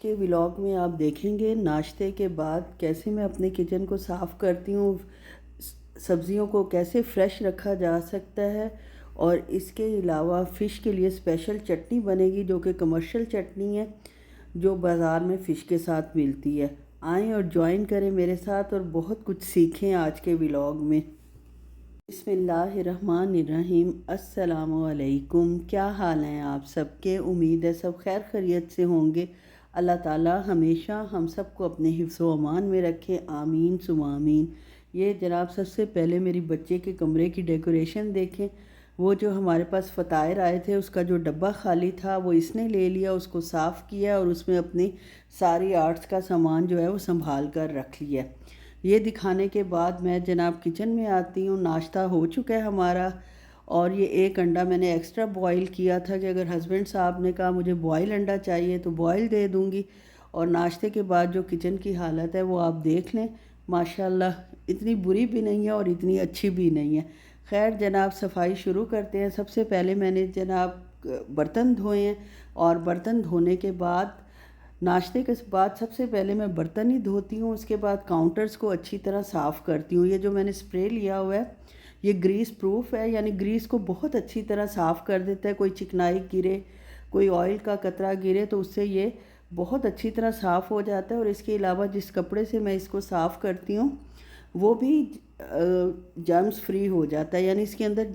के व्लॉग में आप देखेंगे नाश्ते के बाद कैसे मैं अपने किचन को साफ़ करती हूँ, सब्ज़ियों को कैसे फ्रेश रखा जा सकता है। और इसके अलावा फ़िश के लिए स्पेशल चटनी बनेगी जो कि कमर्शियल चटनी है जो बाज़ार में फ़िश के साथ मिलती है। आएँ और ज्वाइन करें मेरे साथ और बहुत कुछ सीखें आज के व्लॉग में। बिस्मिल्लाहिर्रहमानिर्रहीम। अस्सलामुअलैकुम। क्या हाल हैं आप सबके? उम्मीद है सब खैर खैरियत से होंगे। अल्लाह ताला हमेशा हम सबको अपने हिफ्ज़ व अमान में रखे, आमीन सुमा आमीन। ये जनाब सबसे पहले मेरी बच्चे के कमरे की डेकोरेशन देखें। वो जो हमारे पास फ़तायर आए थे उसका जो डब्बा खाली था वो इसने ले लिया, उसको साफ़ किया और उसमें अपनी सारी आर्ट्स का सामान जो है वो संभाल कर रख लिया। ये दिखाने के बाद मैं जनाब किचन में आती हूँ। नाश्ता हो चुका है हमारा और ये एक अंडा मैंने एक्स्ट्रा बॉईल किया था कि अगर हस्बैंड साहब ने कहा मुझे बॉयल अंडा चाहिए तो बॉयल दे दूँगी। और नाश्ते के बाद जो किचन की हालत है वो आप देख लें, माशाल्लाह इतनी बुरी भी नहीं है और इतनी अच्छी भी नहीं है। खैर जनाब सफाई शुरू करते हैं। सबसे पहले मैंने जनाब बर्तन धोए हैं और बर्तन धोने के बाद नाश्ते के बाद सबसे पहले मैं बर्तन ही धोती हूँ, उसके बाद काउंटर्स को अच्छी तरह साफ़ करती हूँ। ये जो मैंने स्प्रे लिया हुआ है ये ग्रीस प्रूफ है, यानी ग्रीस को बहुत अच्छी तरह साफ़ कर देता है। कोई चिकनाई गिरे, कोई ऑयल का कतरा गिरे तो उससे ये बहुत अच्छी तरह साफ़ हो जाता है। और इसके अलावा जिस कपड़े से मैं इसको साफ़ करती हूँ वो भी जर्म्स फ्री हो जाता है, यानी इसके अंदर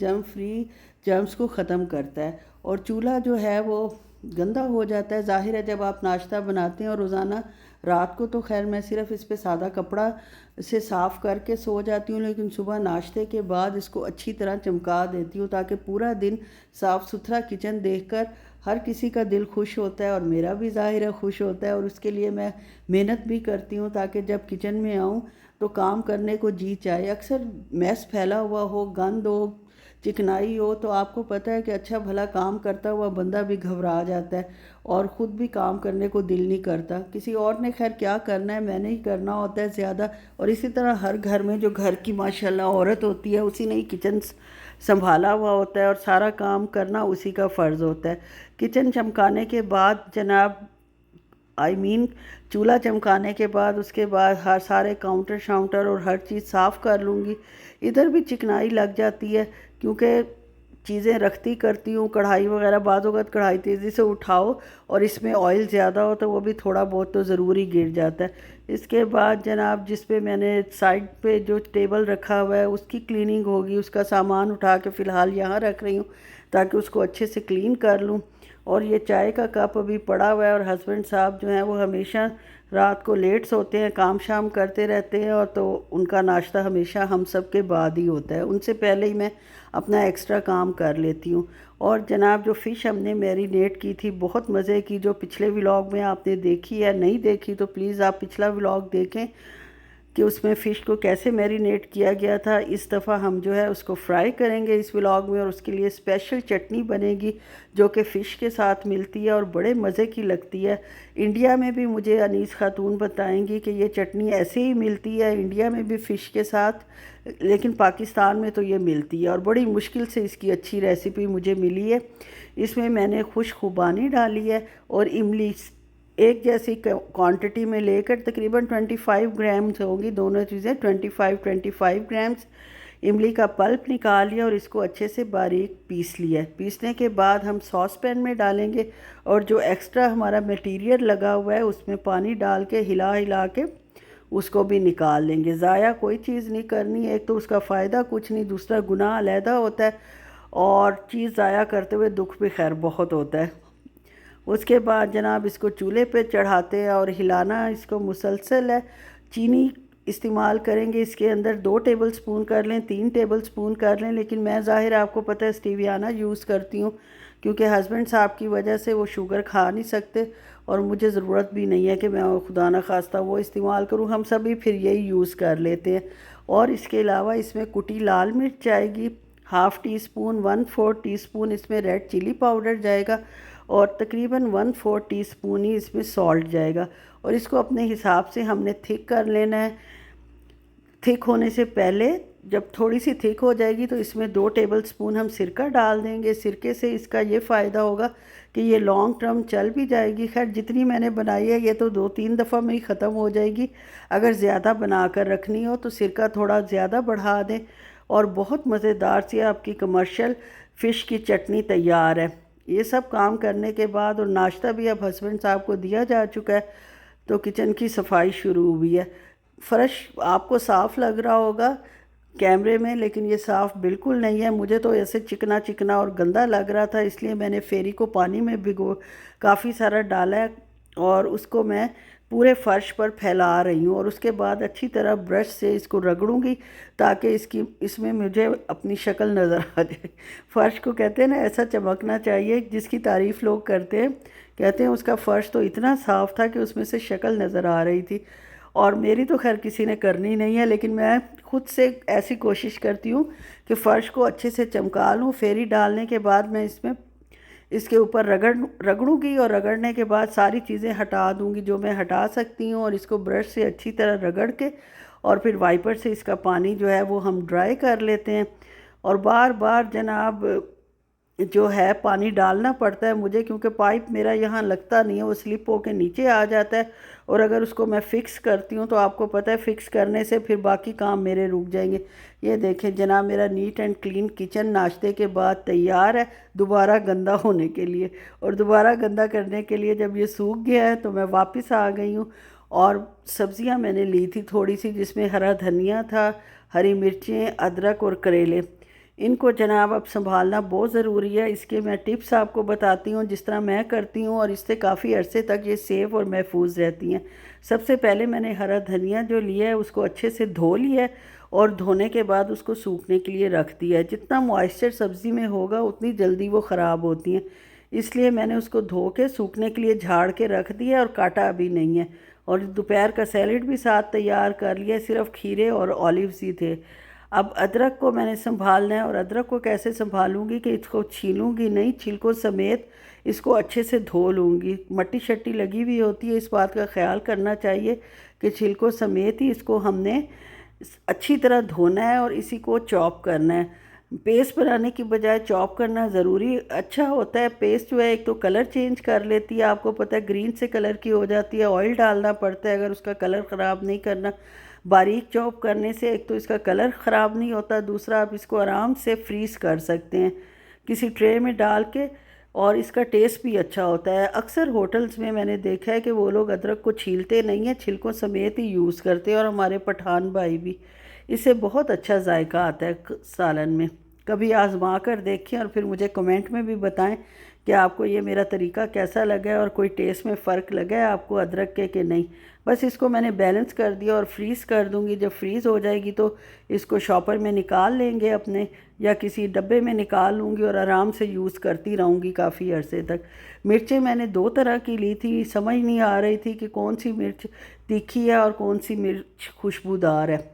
जर्म्स को ख़त्म करता है। और चूल्हा जो है वो गंदा हो जाता है। ज़ाहिर है जब आप नाश्ता बनाते हैं और रोज़ाना रात को तो खैर मैं सिर्फ़ इस पे सादा कपड़ा से साफ़ करके सो जाती हूँ, लेकिन सुबह नाश्ते के बाद इसको अच्छी तरह चमका देती हूँ ताकि पूरा दिन साफ़ सुथरा किचन देखकर हर किसी का दिल खुश होता है और मेरा भी ज़ाहिर है खुश होता है। और उसके लिए मैं मेहनत भी करती हूँ ताकि जब किचन में आऊँ तो काम करने को जी चाहे। अक्सर मैस फैला हुआ हो, गंद हो, चिकनाई हो तो आपको पता है कि अच्छा भला काम करता हुआ बंदा भी घबरा जाता है और ख़ुद भी काम करने को दिल नहीं करता। किसी और ने खैर क्या करना है, मैंने ही करना होता है ज़्यादा। और इसी तरह हर घर में जो घर की माशाल्लाह औरत होती है उसी ने ही किचन संभाला हुआ होता है और सारा काम करना उसी का फ़र्ज़ होता है। किचन चमकाने के बाद जनाब चूल्हा चमकाने के बाद उसके बाद हर सारे काउंटर शाउंटर और हर चीज़ साफ़ कर लूँगी। इधर भी चिकनाई लग जाती है क्योंकि चीज़ें रखती करती हूँ, कढ़ाई वगैरह बाज़ औक़ात कढ़ाई तेज़ी से उठाओ और इसमें ऑयल ज़्यादा हो तो वो भी थोड़ा बहुत तो ज़रूर ही गिर जाता है। इसके बाद जनाब जिस पे मैंने साइड पे जो टेबल रखा हुआ है उसकी क्लीनिंग होगी। उसका सामान उठा के फ़िलहाल यहाँ रख रही हूँ ताकि उसको अच्छे से क्लीन कर लूँ। और ये चाय का कप अभी पड़ा हुआ है और हस्बैंड साहब जो हैं वो हमेशा रात को लेट सोते हैं, काम शाम करते रहते हैं और तो उनका नाश्ता हमेशा हम सब के बाद ही होता है। उनसे पहले ही मैं अपना एक्स्ट्रा काम कर लेती हूँ। और जनाब जो फ़िश हमने मैरिनेट की थी बहुत मज़े की, जो पिछले व्लॉग में आपने देखी है, नहीं देखी तो प्लीज़ आप पिछला व्लॉग देखें कि उसमें फ़िश को कैसे मैरिनेट किया गया था। इस दफ़ा हम जो है उसको फ्राई करेंगे इस व्लॉग में और उसके लिए स्पेशल चटनी बनेगी जो कि फ़िश के साथ मिलती है और बड़े मज़े की लगती है। इंडिया में भी मुझे अनीस खातून बताएंगी कि ये चटनी ऐसे ही मिलती है इंडिया में भी फ़िश के साथ, लेकिन पाकिस्तान में तो ये मिलती है और बड़ी मुश्किल से इसकी अच्छी रेसिपी मुझे मिली है। इसमें मैंने खुश खुबानी डाली है और इमली एक जैसी क्वांटिटी में लेकर तकरीबन 25 ग्राम्स होंगी दोनों चीज़ें, 25 ग्राम्स इमली का पल्प निकाल लिया और इसको अच्छे से बारीक पीस लिया। पीसने के बाद हम सॉस पैन में डालेंगे और जो एक्स्ट्रा हमारा मटेरियल लगा हुआ है उसमें पानी डाल के हिला हिला के उसको भी निकाल लेंगे। ज़ाया कोई चीज़ नहीं करनी, एक तो उसका फ़ायदा कुछ नहीं, दूसरा गुनाह अलहदा होता है और चीज़ ज़ाया करते हुए दुख भी खैर बहुत होता है। उसके बाद जनाब इसको चूल्हे पे चढ़ाते हैं और हिलाना इसको मुसलसल है। चीनी इस्तेमाल करेंगे इसके अंदर 2 टेबल स्पून कर लें, 3 टेबल स्पून कर लें, लेकिन मैं ज़ाहिर आपको पता है स्टीवियाना यूज़ करती हूँ क्योंकि हस्बैंड साहब की वजह से वो शुगर खा नहीं सकते और मुझे ज़रूरत भी नहीं है कि मैं खुदा न खास्ता वो इस्तेमाल करूँ, हम सभी फिर यही यूज़ कर लेते हैं। और इसके अलावा इसमें कुटी लाल मिर्च जाएगी, हाफ़ टी स्पून, 1/4 टीस्पून इसमें रेड चिली पाउडर जाएगा और तकरीबन 1/4 टीस्पून ही इसमें सॉल्ट जाएगा। और इसको अपने हिसाब से हमने थिक कर लेना है। थिक होने से पहले जब थोड़ी सी थिक हो जाएगी तो इसमें 2 टेबलस्पून हम सिरका डाल देंगे। सिरके से इसका ये फ़ायदा होगा कि ये लॉन्ग टर्म चल भी जाएगी। खैर जितनी मैंने बनाई है ये तो 2-3 दफ़ा में ही ख़त्म हो जाएगी। अगर ज़्यादा बना कर रखनी हो तो सिरका थोड़ा ज़्यादा बढ़ा दें। और बहुत मज़ेदार सी आपकी कमर्शियल फ़िश की चटनी तैयार है। ये सब काम करने के बाद और नाश्ता भी अब हस्बैंड साहब को दिया जा चुका है, तो किचन की सफाई शुरू हुई है। फ़र्श आपको साफ़ लग रहा होगा कैमरे में, लेकिन ये साफ़ बिल्कुल नहीं है। मुझे तो ऐसे चिकना चिकना और गंदा लग रहा था, इसलिए मैंने फेरी को पानी में भिगो काफ़ी सारा डाला है और उसको मैं पूरे फ़र्श पर फैला रही हूँ। और उसके बाद अच्छी तरह ब्रश से इसको रगड़ूंगी ताकि इसमें मुझे अपनी शक्ल नज़र आ जाए। फ़र्श को कहते हैं ना ऐसा चमकना चाहिए, जिसकी तारीफ़ लोग करते हैं कहते हैं उसका फ़र्श तो इतना साफ़ था कि उसमें से शक्ल नज़र आ रही थी। और मेरी तो खैर किसी ने करनी नहीं है, लेकिन मैं खुद से ऐसी कोशिश करती हूँ कि फ़र्श को अच्छे से चमका लूँ। फेरी डालने के बाद मैं इसके ऊपर रगड़ूंगी और रगड़ने के बाद सारी चीज़ें हटा दूंगी जो मैं हटा सकती हूँ। और इसको ब्रश से अच्छी तरह रगड़ के और फिर वाइपर से इसका पानी जो है वो हम ड्राई कर लेते हैं। और बार बार जनाब जो है पानी डालना पड़ता है मुझे, क्योंकि पाइप मेरा यहाँ लगता नहीं है, वो स्लिप होकर नीचे आ जाता है। और अगर उसको मैं फ़िक्स करती हूँ तो आपको पता है फ़िक्स करने से फिर बाकी काम मेरे रुक जाएंगे। ये देखें जनाब, मेरा नीट एंड क्लीन किचन नाश्ते के बाद तैयार है दोबारा गंदा होने के लिए। और दोबारा गंदा करने के लिए जब ये सूख गया है तो मैं वापस आ गई हूँ। और सब्ज़ियाँ मैंने ली थी थोड़ी सी, जिसमें हरा धनिया था, हरी मिर्चें, अदरक और करेले। इनको जनाब अब संभालना बहुत ज़रूरी है। इसके मैं टिप्स आपको बताती हूँ जिस तरह मैं करती हूँ, और इससे काफ़ी अरसे तक ये सेफ़ और महफूज रहती हैं। सबसे पहले मैंने हरा धनिया जो लिया है उसको अच्छे से धो लिया है और धोने के बाद उसको सूखने के लिए रख दिया है। जितना मॉइस्चर सब्ज़ी में होगा उतनी जल्दी वो ख़राब होती हैं, इसलिए मैंने उसको धो के सूखने के लिए झाड़ के रख दिया और काटा अभी नहीं है। और दोपहर का सैलेड भी साथ तैयार कर लिया, सिर्फ खीरे और ऑलिव्स ही थे। अब अदरक को मैंने संभालना है। और अदरक को कैसे संभालूंगी कि इसको छीलूंगी नहीं, छिलकों समेत इसको अच्छे से धो लूँगी। मट्टी शट्टी लगी हुई होती है, इस बात का ख्याल करना चाहिए कि छिलकों समेत ही इसको हमने अच्छी तरह धोना है और इसी को चॉप करना है। पेस्ट बनाने की बजाय चॉप करना ज़रूरी अच्छा होता है। पेस्ट जो है एक तो कलर चेंज कर लेती है, आपको पता है ग्रीन से कलर की हो जाती है। ऑयल डालना पड़ता है अगर उसका कलर ख़राब नहीं करना। बारीक चॉप करने से एक तो इसका कलर ख़राब नहीं होता, दूसरा आप इसको आराम से फ्रीज़ कर सकते हैं किसी ट्रे में डाल के, और इसका टेस्ट भी अच्छा होता है। अक्सर होटल्स में मैंने देखा है कि वो लोग अदरक को छीलते नहीं हैं, छिलकों समेत ही यूज़ करते हैं, और हमारे पठान भाई भी। इससे बहुत अच्छा जायका आता है सालन में। कभी आज़मा कर देखें और फिर मुझे कमेंट में भी बताएं कि आपको ये मेरा तरीका कैसा लगा है और कोई टेस्ट में फ़र्क लगा है आपको अदरक के कि नहीं। बस इसको मैंने बैलेंस कर दिया और फ्रीज़ कर दूंगी। जब फ्रीज़ हो जाएगी तो इसको शॉपर में निकाल लेंगे अपने, या किसी डब्बे में निकाल लूँगी और आराम से यूज़ करती रहूँगी काफ़ी अरसे तक। मिर्चें मैंने 2 तरह की ली थी, समझ नहीं आ रही थी कि कौन सी मिर्च तीखी है और कौन सी मिर्च खुशबूदार है।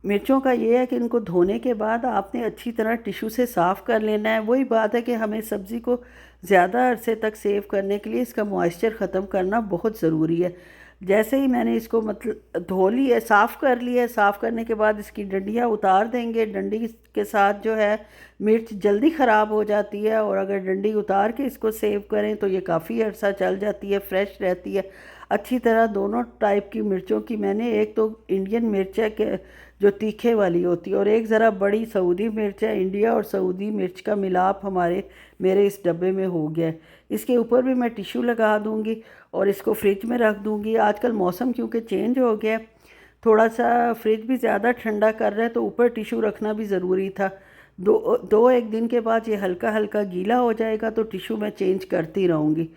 मिर्चों का ये है कि इनको धोने के बाद आपने अच्छी तरह टिश्यू से साफ़ कर लेना है। वही बात है कि हमें सब्ज़ी को ज़्यादा अरसे तक सेव करने के लिए इसका मॉइस्चर ख़त्म करना बहुत ज़रूरी है। जैसे ही मैंने इसको मतलब धो लिया, साफ़ कर लिया, साफ़ करने के बाद इसकी डंडियाँ उतार देंगे। डंडी के साथ जो है मिर्च जल्दी ख़राब हो जाती है, और अगर डंडी उतार के इसको सेव करें तो ये काफ़ी अर्सा चल जाती है, फ्रेश रहती है अच्छी तरह। दोनों टाइप की मिर्चों की मैंने, एक तो इंडियन मिर्च है कि जो तीखे वाली होती है, और एक ज़रा बड़ी सऊदी मिर्च है। इंडिया और सऊदी मिर्च का मिलाप मेरे इस डब्बे में हो गया है। इसके ऊपर भी मैं टिश्यू लगा दूंगी और इसको फ्रिज में रख दूंगी। आजकल मौसम क्योंकि चेंज हो गया, थोड़ा सा फ्रिज भी ज़्यादा ठंडा कर रहा है, तो ऊपर टिश्यू रखना भी ज़रूरी था। दो एक दिन के बाद ये हल्का हल्का गीला हो जाएगा तो टिश्यू मैं चेंज करती रहूँगी।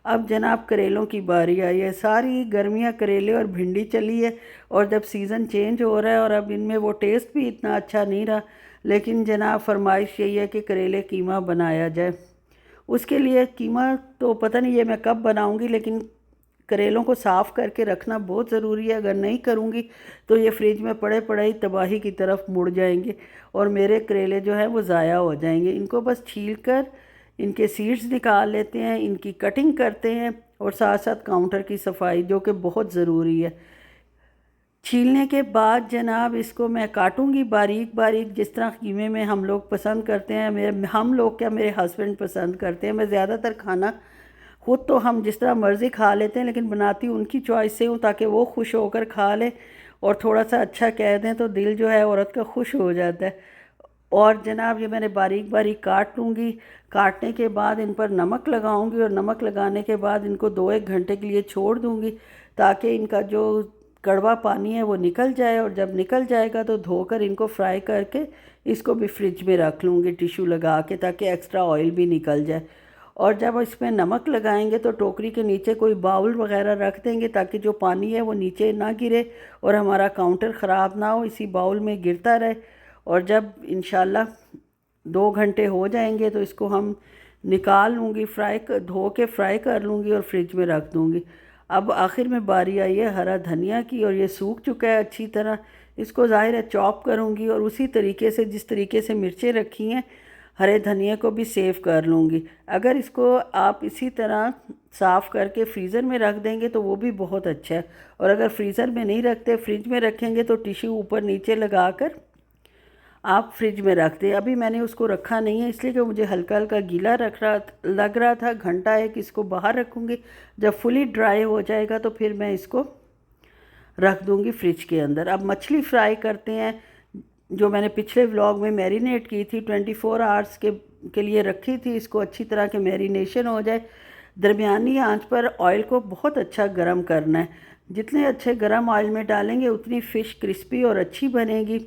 अब जनाब करेलों की बारी आई है। सारी गर्मियाँ करेले और भिंडी चली है, और जब सीज़न चेंज हो रहा है और अब इनमें वो टेस्ट भी इतना अच्छा नहीं रहा, लेकिन जनाब फरमाइश यही है कि करेले कीमा बनाया जाए। उसके लिए कीमा तो पता नहीं ये मैं कब बनाऊंगी, लेकिन करेलों को साफ़ करके रखना बहुत ज़रूरी है। अगर नहीं करूँगी तो ये फ्रिज में पड़े पड़े ही तबाही की तरफ मुड़ जाएंगे और मेरे करेले जो है वो ज़ाया हो जाएंगे। इनको बस छील कर इनके सीड्स निकाल लेते हैं, इनकी कटिंग करते हैं, और साथ साथ काउंटर की सफाई जो कि बहुत ज़रूरी है। छीलने के बाद जनाब इसको मैं काटूंगी बारीक बारीक, जिस तरह कीमे में हम लोग पसंद करते हैं। हम लोग क्या, मेरे हस्बैंड पसंद करते हैं। मैं ज़्यादातर खाना खुद तो हम जिस तरह मर्ज़ी खा लेते हैं, लेकिन बनाती उनकी चॉइस से हूँ ताकि वो खुश होकर खा लें और थोड़ा सा अच्छा कह दें तो दिल जो है औरत का खुश हो जाता है। और जनाब ये मैंने बारीक बारीक काट लूँगी। काटने के बाद इन पर नमक लगाऊंगी और नमक लगाने के बाद इनको 2-1 घंटे के लिए छोड़ दूँगी ताकि इनका जो कड़वा पानी है वो निकल जाए। और जब निकल जाएगा तो धोकर इनको फ्राई करके इसको भी फ्रिज में रख लूँगी टिश्यू लगा के, ताकि एक्स्ट्रा ऑयल भी निकल जाए। और जब इसमें नमक लगाएंगे तो टोकरी के नीचे कोई बाउल वगैरह रख देंगे ताकि जो पानी है वो नीचे ना गिरे और हमारा काउंटर ख़राब ना हो, इसी बाउल में गिरता रहे। और जब इंशाल्लाह 2 घंटे हो जाएंगे तो इसको हम निकाल लूँगी, धो के फ्राई कर लूँगी और फ्रिज में रख दूँगी। अब आखिर में बारी आई है हरा धनिया की, और ये सूख चुका है अच्छी तरह। इसको ज़ाहिर है चॉप करूँगी और उसी तरीके से जिस तरीके से मिर्चें रखी हैं हरे धनिया को भी सेव कर लूँगी। अगर इसको आप इसी तरह साफ़ करके फ्रीज़र में रख देंगे तो वो भी बहुत अच्छा है। और अगर फ्रीज़र में नहीं रखते, फ्रिज में रखेंगे तो टिश्यू ऊपर नीचे लगा कर आप फ्रिज में रख दें। अभी मैंने उसको रखा नहीं है इसलिए कि मुझे हल्का हल्का गीला लग रहा था। घंटा एक इसको बाहर रखूँगी, जब फुली ड्राई हो जाएगा तो फिर मैं इसको रख दूँगी फ्रिज के अंदर। अब मछली फ्राई करते हैं, जो मैंने पिछले व्लॉग में मैरिनेट की थी, 24 आवर्स के लिए रखी थी। इसको अच्छी तरह के मैरिनेशन हो जाए। दरमियानी आंच पर ऑयल को बहुत अच्छा गरम करना है। जितने अच्छे गरम ऑयल में डालेंगे उतनी फ़िश क्रिस्पी और अच्छी बनेगी।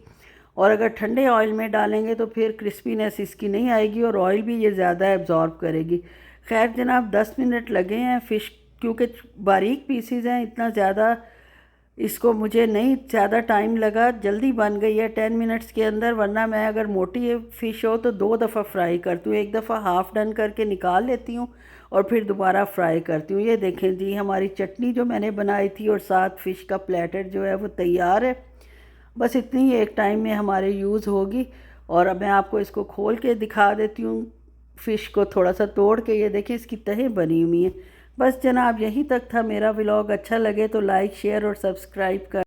और अगर ठंडे ऑयल में डालेंगे तो फिर क्रिस्पीनेस इसकी नहीं आएगी और ऑयल भी ये ज़्यादा एब्जॉर्ब करेगी। खैर जनाब 10 मिनट लगे हैं। फ़िश क्योंकि बारीक पीसीज हैं, इतना ज़्यादा इसको मुझे नहीं ज़्यादा टाइम लगा, जल्दी बन गई है 10 मिनट्स के अंदर। वरना मैं अगर मोटी फ़िश हो तो 2 दफ़ा फ्राई करती हूँ, एक दफ़ा हाफ़ डन करके निकाल लेती हूँ और फिर दोबारा फ्राई करती हूँ। ये देखें जी, हमारी चटनी जो मैंने बनाई थी और साथ फ़िश का प्लेटर जो है वो तैयार है। बस इतनी ही एक टाइम में हमारे यूज़ होगी। और अब मैं आपको इसको खोल के दिखा देती हूँ, फ़िश को थोड़ा सा तोड़ के। ये देखिए इसकी तहें बनी हुई हैं। बस जनाब यहीं तक था मेरा व्लॉग। अच्छा लगे तो लाइक शेयर और सब्सक्राइब कर